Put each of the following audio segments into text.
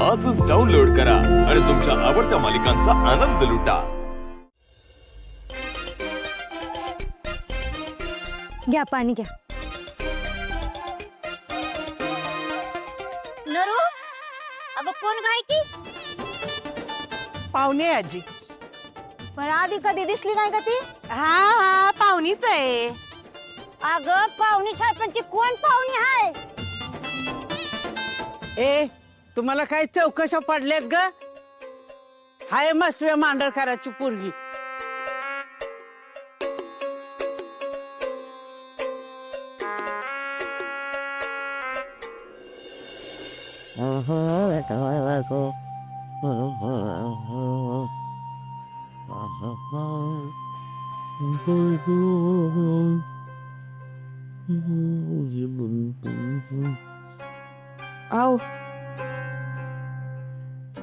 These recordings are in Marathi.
आजच डाउनलोड करा आणि तुमच्या आवडत्या मालिकांचा आनंद लुटा। घ्या पाणी घ्या। नरू अगं कोण गाय की पाहुणे आजी। पण आधी कधी दिसली नाही का ती? हा पाहुणीच आहे। अगं पाहुणीच आहे पण ती कोण पाहुणी आहे? ए तुम्हाला काय चौकशा पडल्यात ग? हाय मसव्या मांडरकराची पोरगी। आओ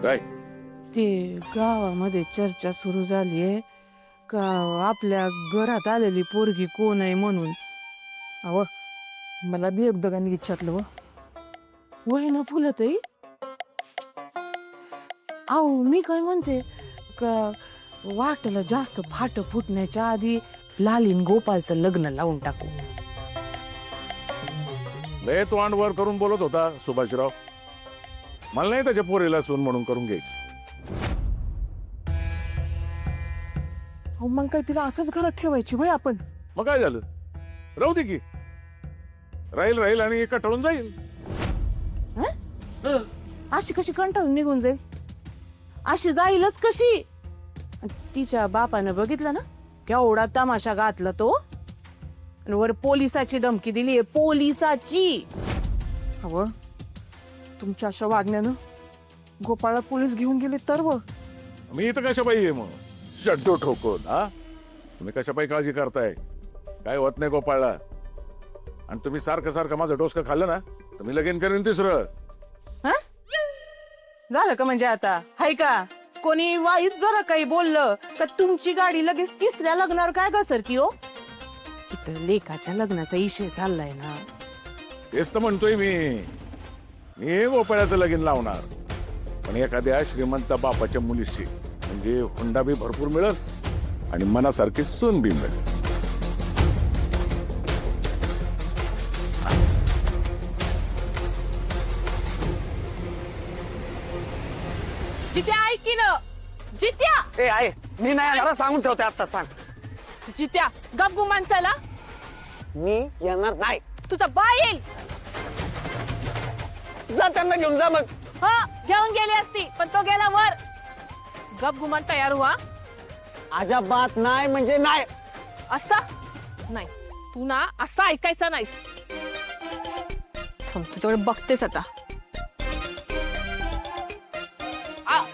काय ते गावामध्ये चर्चा सुरू झालीये का आपल्या घरात आलेली पोरगी कोण आहे म्हणून। अव मला बी एकदा गाणी विचारलं वय ना फुलतही। अहो मी काय म्हणते का वाटेला जास्त फाट फुटण्याच्या आधी लालीन गोपालचं लग्न लावून टाकू। लय तोंड वर करून बोलत होता सुभाषराव। मला नाही त्याच्या पोरीला सून म्हणून करून घ्यायची। अहो मग काय तिला असंच घरात ठेवायची वय आपण? मग काय झालं, राहू दे की, राहील राहील आणि कटाळून जाईल। अशी कशी कंटाळून निघून जाईल? अशी जाईलच कशी? तिच्या बापानं बघितलं ना केवढा तमाशा घातला तो, आणि वर पोलिसाची धमकी दिली, पोलिसाची। अव तुमच्या अशा वागण्यानं गोपाळला पोलीस घेऊन गेले तर मी इथं कशा पाहिजे मग शड्डू ठोकून? हा तुम्ही कशा पाहिजे काळजी करताय? काय होत नाही गोपाळला, आणि तुम्ही सारखं सारखं माझं डोसकं खाल्लं ना तर मी लगीन करीन तिसरं। झालं का म्हणजे आता हाय का? कोणी वाईट जरा काही बोललं का तुमची गाडी लगेच तिसऱ्या लग्नावर काय घसरती हो? इथं लेखाच्या लग्नाचा विषय चाललाय ना। तेच तर म्हणतोय मी गोपाळाचं लगीन लावणार, पण एखाद्या श्रीमंत बापाच्या मुलीशी, म्हणजे हुंडा बी भरपूर मिळेल आणि मनासारखी सून बी मिळेल। जित्या ऐक की न, जित्या ए आहे मी नाही येणार, सांगून ठेवते आता। सांग जित्या गप्पू माणसाला मी येणार नाही। तुझा बा येईल। जा त्यांना घेऊन जा मग। हो घेऊन गेली असती पण तो गेला वर। गप गुमान तयार व्हा। अजाबात नाही म्हणजे नाही। असा नाही, तू ना असं ऐकायचं नाहीस। थांब तुझ्याकडे बघतेस आता।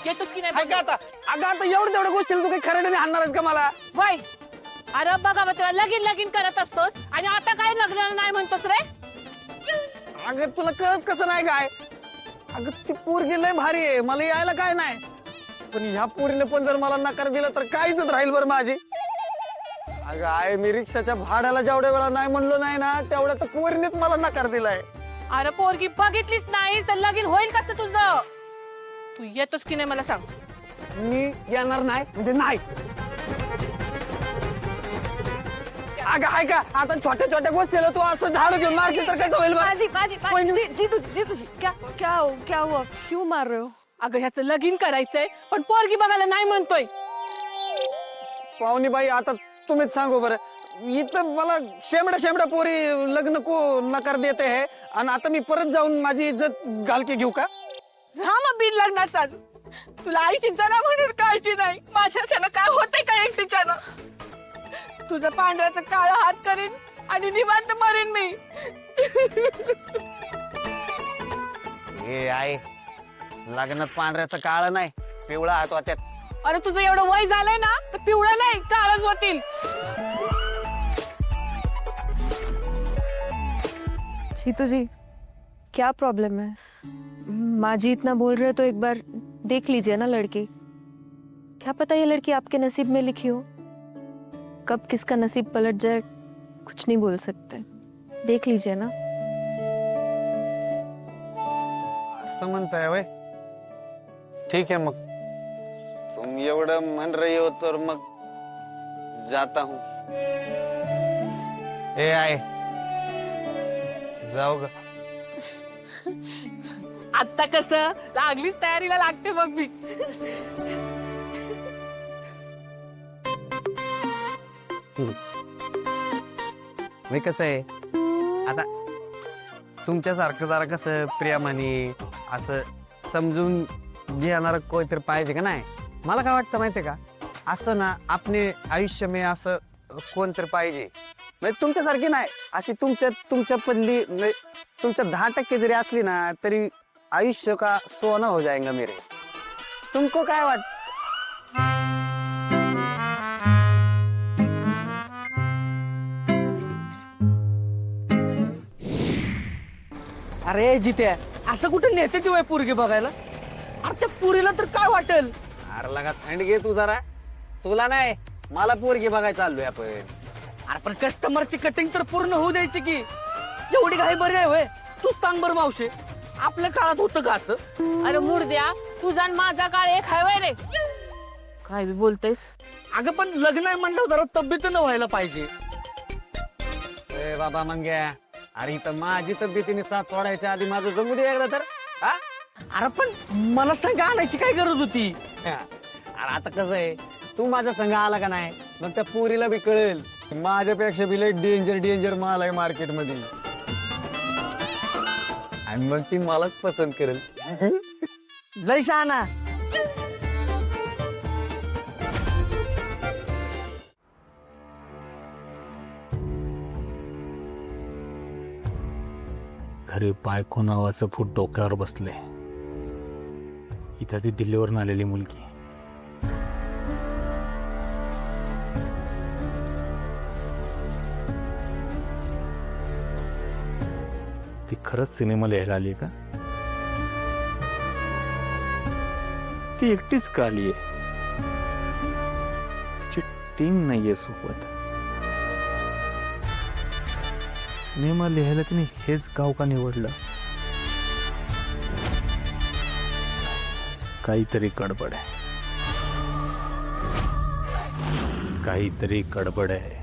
येतोस की नाही? ऐका आता, अगं आता एवढ्या तेवढ्या गोष्टीला तू काही खरडीने हाणणारच का मला? वय अरे बघा तेव्हा लगीन लगीन करत असतोस आणि आता काय लग्न नाही म्हणतोस रे? अगं तुला कळत कसं नाही काय? अगं ती पोरगी लय भारी आहे, मला यायला काय नाही, पण ह्या पोरीने पण जर मला नकार दिला तर काहीच राहील बरं माझी। अगं आहे मी रिक्षाच्या भाड्याला जेवढ्या वेळा नाही म्हणलो नाही ना तेवढ्या तर पोरीनेच मला नकार दिलाय। अरे पोरगी बघितलीच नाहीस तर लगीन होईल कसं तुझं? तू येतोस की नाही मला सांग। मी येणार नाही म्हणजे नाही। अगं हाय का आता छोट्या छोट्या गोष्टीला तू असं झाड घेऊन मारशील तर कसं होईल बरं? जी क्या क्या क्या हुआ? क्यों मार रहे हो? अगं ह्याचं लगीन करायचंय पण पोरगी बघायला नाही म्हणतोय। पाहुणी बाई आता तुम्हीच सांगू बरं, इथं मला शेमड्या पोरी लग्न को नकार देते है, आणि आता मी परत जाऊन माझी इज्जत घालकी घेऊ का? राम बिन लग्नाचाच तुला आईची जरा म्हणून काळजी नाही। माझ्याच्यानं काय होतंय का एकटीच्यानं? तुझं पांढऱ्याचं काळं हात करीन आणि निवांत मरेन मी। हे आहे लग्नात पांढऱ्याचं काळ नाही, पिवळा हात होत्यात। अरे तुझं एवढं वय झालंय ना तर पिवळं नाही काळच होतील। जीतू जी क्या प्रॉब्लम है? माँ जी इतना बोल रहे तो एक बार देख लीजिए ना लड़की। क्या पता ये लड़की आपके नसीब में लिखी हो। कब किसका नसीब पलट जाए कुछ नहीं बोल सकते, देख लीजिए ना। असं म्हणताय वय? ठीक है मग तुम एवढं म्हण रही हो तर मग जाता हूं. ए आहे जाऊ ग. आता कसं लागलीच तयारीला लागते मग मी. मी कसं आहे आता तुमच्यासारखं जरा कसं प्रेमाने असं समजून घेणार कोणतरी पाहिजे का नाही. मला काय वाटतं माहितीये का असं ना आपले आयुष्य में असं कोणतरी पाहिजे म्हणजे तुमच्यासारखी नाही अशी तुमच्या पडली म्हणजे तुमच्या 10% जरी असली ना तरी आयुष्य का सोना हो जाएगा मेरे. तुमको काय वाट अरे जित्या असं कुठं नेते ती वय पोरगी बघायला. अरे त्या पुरीला तर काय वाटेल. अरे लगा थंड घे तू जरा. तुला नाही मला पोरगी बघायला चाललोय आपण. अरे पण कस्टमरची कटिंग तर पूर्ण होऊ द्यायची की. एवढी घाई बरी आहे वय. तूच सांग बरं मावशे आपल्या काळात होतं का असं. अरे मुर्द्या तुझा आणि माझा काळ एक हाय वय रे. काय बी बोलतेस. अगं पण लग्न आहे म्हणलं जरा तब्येतीनं व्हायला पाहिजे. ए बाबा मंग्या अरे इथं माझी तब्येतीने साथ सोडायच्या आधी माझं जमू दे एकदा तर. हा अरे पण मला संग आणायची काय गरज होती. अरे आता कसं आहे तू माझ्या संघ आला का नाही मग त्या पोरीला बी कळेल की माझ्यापेक्षा बी लय डेंजर माल आहे मार्केटमध्ये आणि मग ती मलाच पसंत करेल. लय शहाणा. घरी बायको नावाचं फूट डोक्यावर बसले. इथं ती दिल्लीवरून आलेली मुलगी. ती खरंच सिनेमा लिहायला आली का. ती एकटीच का आली आहे. तिची टीम नाहीये सोबत. सिनेमा लिहायला तिने हेच गाव का निवडलं. काहीतरी गडबड आहे. काहीतरी गडबड आहे.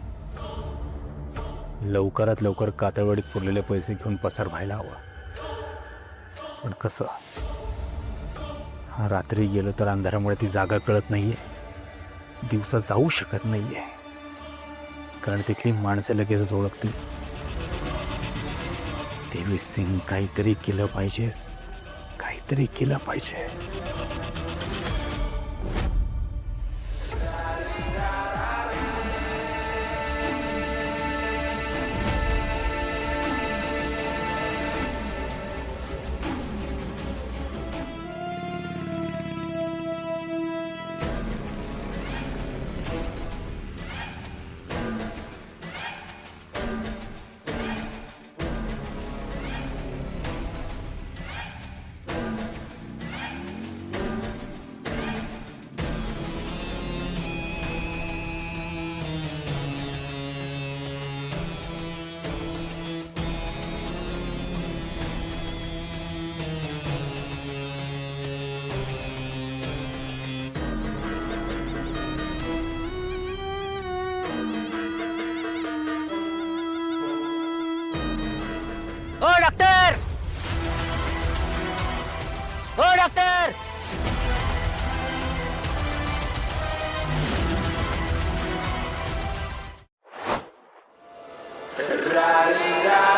लवकरात लवकर कातळवाडीत पुरलेले पैसे घेऊन पसार व्हायला हवं. पण कसं रात्री गेलो तर अंधारामुळे ती जागा कळत नाहीये. दिवसा जाऊ शकत नाहीये कारण तिथली माणसे लगेचच ओळखतील. देवी सिंग काहीतरी केलं पाहिजे. काहीतरी केलं पाहिजे. ओ डॉक्टर. ओ डॉक्टर. Ra,